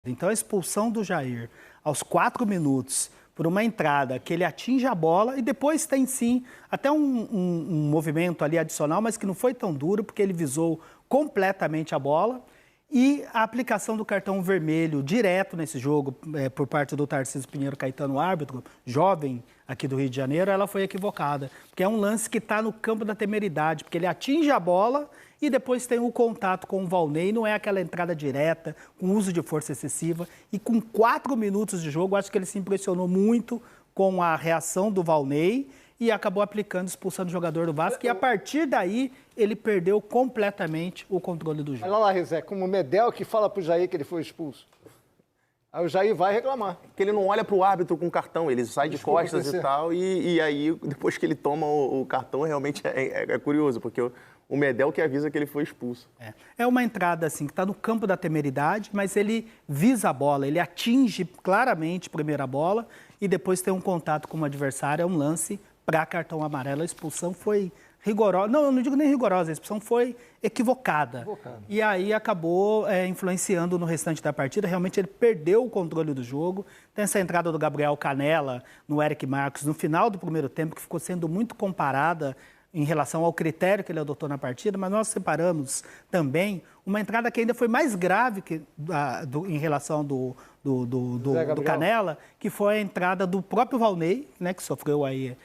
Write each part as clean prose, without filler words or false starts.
Então, a expulsão do Jair aos 4 minutos por uma entrada que ele atinge a bola e depois tem, sim, até um movimento ali adicional, mas que não foi tão duro, porque ele visou completamente a bola. E a aplicação do cartão vermelho direto nesse jogo, por parte do Tarcísio Pinheiro Caetano, árbitro, jovem aqui do Rio de Janeiro, ela foi equivocada. Porque é um lance que está no campo da temeridade, porque ele atinge a bola e depois tem o contato com o Valnei, não é aquela entrada direta, com uso de força excessiva. E com 4 minutos de jogo, acho que ele se impressionou muito com a reação do Valnei e acabou aplicando, expulsando o jogador do Vasco. E a partir daí, ele perdeu completamente o controle do jogo. Olha lá, Rizé, como o Medel que fala pro Jair que ele foi expulso. Aí o Jair vai reclamar. Porque ele não olha pro árbitro com o cartão, ele sai de costas e tal, e aí, depois que ele toma o cartão, realmente é curioso, porque o Medel que avisa que ele foi expulso. É uma entrada, assim, que está no campo da temeridade, mas ele visa a bola, ele atinge claramente a primeira bola e depois tem um contato com o adversário, é um lance para cartão amarelo. A expulsão foi rigorosa, não, eu não digo nem rigorosa, a expulsão foi equivocada. E aí acabou influenciando no restante da partida, realmente ele perdeu o controle do jogo. Tem essa entrada do Gabriel Canella no Eric Marcos no final do primeiro tempo, que ficou sendo muito comparada em relação ao critério que ele adotou na partida, mas nós separamos também uma entrada que ainda foi mais grave em relação do Canella, que foi a entrada do próprio Valnei, né, que sofreu aí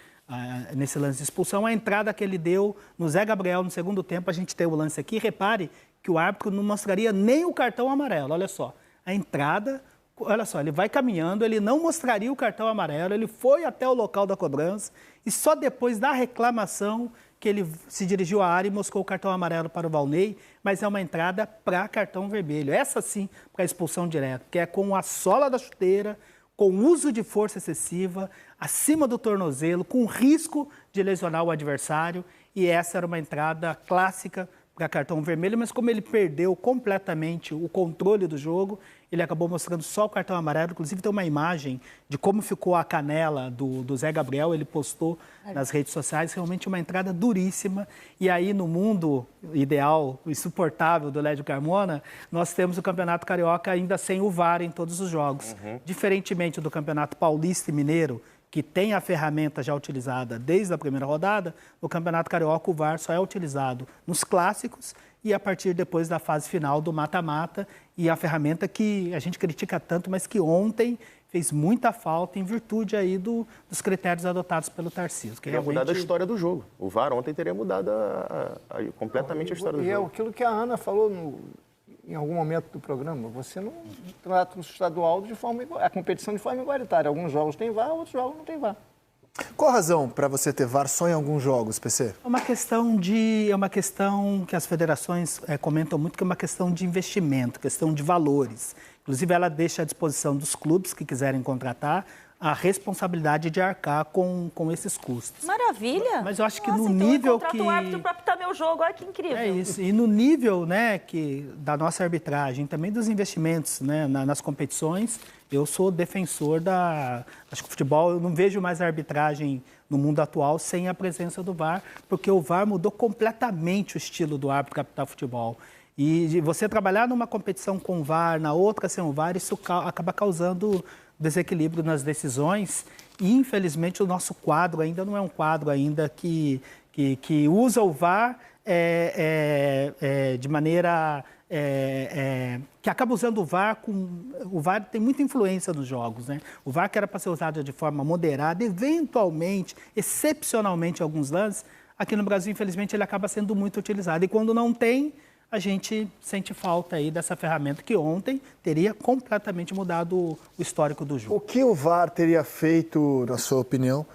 nesse lance de expulsão, a entrada que ele deu no Zé Gabriel no segundo tempo. A gente tem o lance aqui, repare que o árbitro não mostraria nem o cartão amarelo, olha só, a entrada, olha só, ele vai caminhando, ele não mostraria o cartão amarelo, ele foi até o local da cobrança e só depois da reclamação que ele se dirigiu à área e mostrou o cartão amarelo para o Valnei, mas é uma entrada para cartão vermelho, essa sim para expulsão direta, que é com a sola da chuteira, com uso de força excessiva, acima do tornozelo, com risco de lesionar o adversário, e essa era uma entrada clássica para cartão vermelho, mas como ele perdeu completamente o controle do jogo, ele acabou mostrando só o cartão amarelo. Inclusive tem uma imagem de como ficou a canela do Zé Gabriel, ele postou nas redes sociais, realmente uma entrada duríssima. E aí no mundo ideal, insuportável do Lédio Carmona, nós temos o Campeonato Carioca ainda sem o VAR em todos os jogos. Diferentemente do Campeonato Paulista e Mineiro, que tem a ferramenta já utilizada desde a primeira rodada, no Campeonato Carioca o VAR só é utilizado nos clássicos e a partir depois da fase final do mata-mata, e a ferramenta que a gente critica tanto, mas que ontem fez muita falta em virtude aí dos critérios adotados pelo Tarcísio. Teria mudado a história do jogo. O VAR ontem teria mudado completamente a história do jogo. E é aquilo que a Ana falou em algum momento do programa, você não trata o estadual de forma igual, a competição de forma igualitária. Alguns jogos tem VAR, outros jogos não tem VAR. Qual a razão para você ter VAR só em alguns jogos, PC? É uma questão que as federações comentam muito, que é uma questão de investimento, questão de valores. Inclusive, ela deixa à disposição dos clubes que quiserem contratar a responsabilidade de arcar com esses custos. Maravilha! Mas eu acho que Nossa, no então nível eu contrato o árbitro para apitar meu jogo, olha que incrível. É isso, e no nível, né, da nossa arbitragem, também dos investimentos, né, nas competições, eu sou defensor acho que o futebol, eu não vejo mais a arbitragem no mundo atual sem a presença do VAR, porque o VAR mudou completamente o estilo do árbitro apitar futebol. E você trabalhar numa competição com VAR, na outra sem o VAR, isso acaba causando desequilíbrio nas decisões. E, infelizmente, o nosso quadro ainda não é um quadro ainda que usa o VAR de maneira que acaba usando o VAR o VAR tem muita influência nos jogos, né? O VAR, que era para ser usado de forma moderada, eventualmente, excepcionalmente, em alguns lances, aqui no Brasil, infelizmente, ele acaba sendo muito utilizado. E quando não tem, a gente sente falta aí dessa ferramenta que ontem teria completamente mudado o histórico do jogo. O que o VAR teria feito, na sua opinião,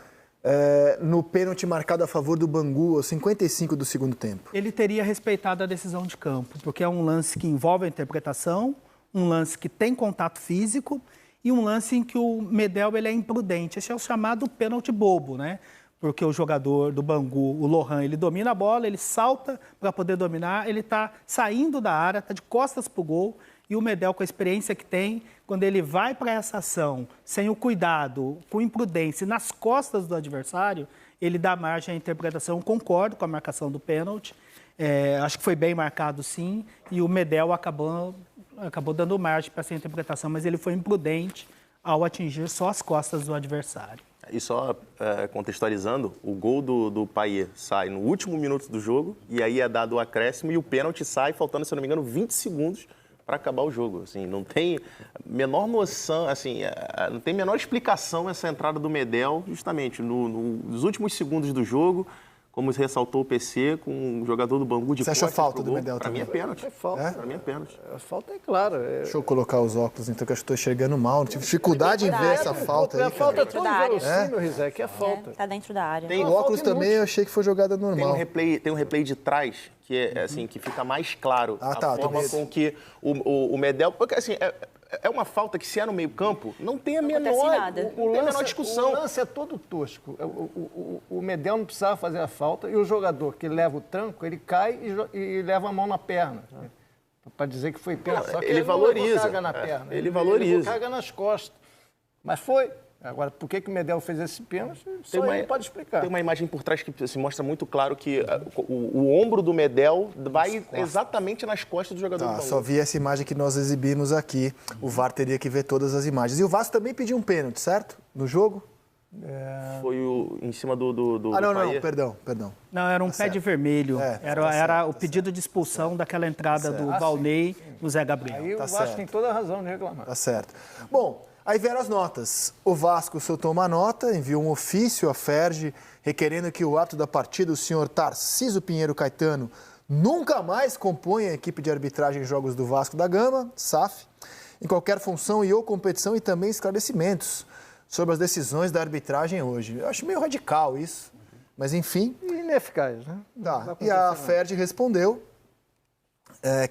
no pênalti marcado a favor do Bangu aos 55 do segundo tempo? Ele teria respeitado a decisão de campo, porque é um lance que envolve a interpretação, um lance que tem contato físico e um lance em que o Medel ele é imprudente. Esse é o chamado pênalti bobo, né? Porque o jogador do Bangu, o Lohan, ele domina a bola, ele salta para poder dominar, ele está saindo da área, está de costas para o gol, e o Medel, com a experiência que tem, quando ele vai para essa ação, sem o cuidado, com imprudência, nas costas do adversário, ele dá margem à interpretação. Eu concordo com a marcação do pênalti, acho que foi bem marcado sim, e o Medel acabou acabou dando margem para essa interpretação, mas ele foi imprudente ao atingir só as costas do adversário. E só contextualizando, o gol do Payet sai no último minuto do jogo e aí é dado o acréscimo e o pênalti sai faltando, se eu não me engano, 20 segundos para acabar o jogo. Assim, não tem menor noção, assim, não tem menor explicação essa entrada do Medel, justamente nos últimos segundos do jogo, como ressaltou o PC, com o jogador do Bangu de Você achou falta do Medel também? Para mim é pênalti. É falta. Para mim é pênalti. A falta é clara. Deixa eu colocar os óculos, então, que eu estou enxergando mal. Tive dificuldade em ver essa falta aí, A falta é Dentro todo da área. verossímil, Rizek, é falta. Tá dentro da área. Tem O óculos também eu achei que foi jogada Tem um normal. replay de trás que é assim que fica mais claro Ah, a tá, forma com que o Medel, porque assim é uma falta que se é no meio campo não tem a menor nada. não tem a menor discussão. O lance é todo tosco. O Medel não precisava fazer a falta e o jogador que leva o tranco, ele cai e leva a mão na perna. Para dizer que foi pênalti. Só que Ele não valoriza. levou carga na perna. Ele valoriza. levou carga nas costas. Mas foi. Agora, por que o Medel fez esse pênalti? Só ele pode explicar. Tem uma imagem por trás que assim, mostra muito claro que o ombro do Medel vai exatamente nas costas do jogador do Tá, Bangu. só vi essa imagem que nós exibimos aqui. O VAR teria que ver todas as imagens. E o Vasco também pediu um pênalti, certo? No jogo? Foi em cima do Não, Payet. perdão. Não, era um pé de vermelho. Era o pedido de expulsão daquela entrada do Valnei no Zé Gabriel. Aí o Vasco certo. tem toda a razão de reclamar. Tá certo. Bom, aí vieram as notas. O Vasco soltou uma nota, enviou um ofício à Ferge, requerendo que o ato da partida, o senhor Tarcísio Pinheiro Caetano, nunca mais componha a equipe de arbitragem em jogos do Vasco da Gama, SAF, em qualquer função e ou competição, e também esclarecimentos sobre as decisões da arbitragem hoje. Eu acho meio radical isso, mas enfim. E ineficaz, né? Tá. E a Ferge respondeu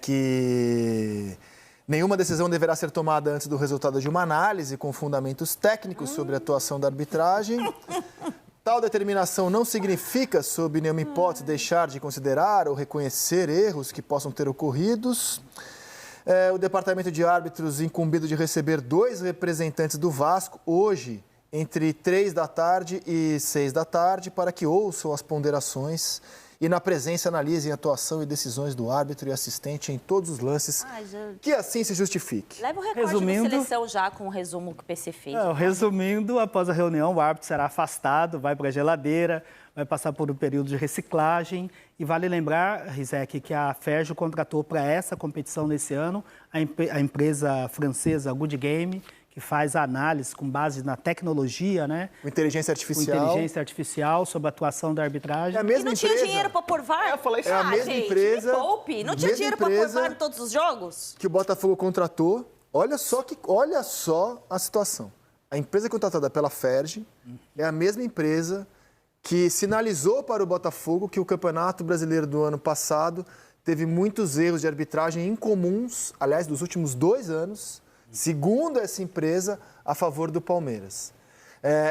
que nenhuma decisão deverá ser tomada antes do resultado de uma análise com fundamentos técnicos sobre a atuação da arbitragem. Tal determinação não significa, sob nenhuma hipótese, deixar de considerar ou reconhecer erros que possam ter ocorridos. O departamento de árbitros incumbido de receber 2 representantes do Vasco hoje, entre 3 da tarde e 6 da tarde, para que ouçam as ponderações e, na presença, analisem a atuação e decisões do árbitro e assistente em todos os lances, que assim se justifique. Leva o recorte Resumindo- da seleção já com o resumo que o PC fez. Resumindo, após a reunião, o árbitro será afastado, vai para a geladeira, vai passar por um período de reciclagem. E vale lembrar, Rizek, que a Ferge contratou para essa competição nesse ano a empresa francesa Good Game, que faz a análise com base na tecnologia, né? Com inteligência Com artificial. inteligência artificial sobre a atuação da arbitragem. É a E mesma não empresa. tinha dinheiro para pôr VAR? Eu falei isso. É a mesma gente, empresa- me poupe. Não tinha mesma dinheiro para pôr empresa- VAR em todos os jogos? que o Botafogo contratou. Olha só a situação. A empresa contratada pela Ferge é a mesma empresa que sinalizou para o Botafogo que o Campeonato Brasileiro do ano passado teve muitos erros de arbitragem incomuns, aliás, dos últimos 2 anos, segundo essa empresa, a favor do Palmeiras.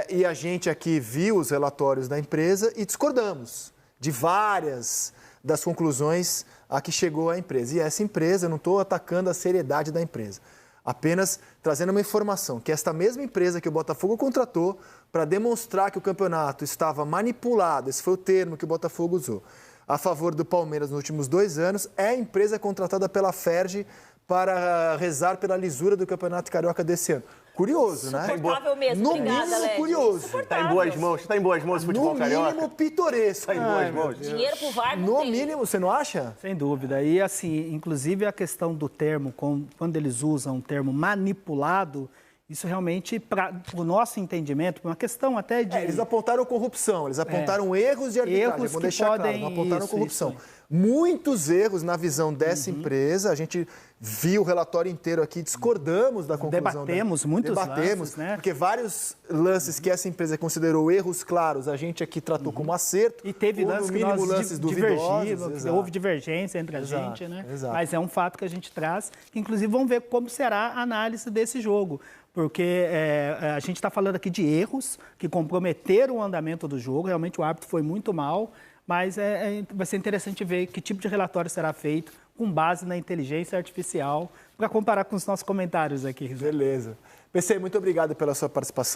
E a gente aqui viu os relatórios da empresa e discordamos de várias das conclusões a que chegou a empresa. E essa empresa, eu não estou atacando a seriedade da empresa, apenas trazendo uma informação, que esta mesma empresa que o Botafogo contratou para demonstrar que o campeonato estava manipulado, esse foi o termo que o Botafogo usou, a favor do Palmeiras nos últimos 2 anos, é a empresa contratada pela Ferge para rezar pela lisura do Campeonato Carioca desse ano. Curioso, né? Suportável mesmo. No Obrigada, mínimo, Led. curioso. Está em boas mãos, está em boas mãos o futebol No carioca. mínimo, pitoresco. Está em boas mãos. Dinheiro pro VAR não No tem. mínimo, você não acha? Sem dúvida. E, assim, inclusive a questão do termo, quando eles usam o termo manipulado, isso realmente, para o nosso entendimento, uma questão até de... Eles apontaram corrupção, eles apontaram erros de arbitragem, Erros vamos que deixar claro, podem- não apontaram isso, corrupção. isso. Muitos erros na visão dessa empresa, a gente viu o relatório inteiro aqui, discordamos da conclusão. Debatemos muitos Debatemos, lances, né? porque vários lances que essa empresa considerou erros claros, a gente aqui tratou como acerto. E teve ou, lances no que mínimo, nós lances duvidosos. divergimos, Exato. houve divergência entre a Exato, gente, né? exato. Mas é um fato que a gente traz, que inclusive vamos ver como será a análise desse jogo. Porque a gente está falando aqui de erros que comprometeram o andamento do jogo, realmente o árbitro foi muito mal, mas vai ser interessante ver que tipo de relatório será feito com base na inteligência artificial, para comparar com os nossos comentários aqui. Beleza. PC, muito obrigado pela sua participação.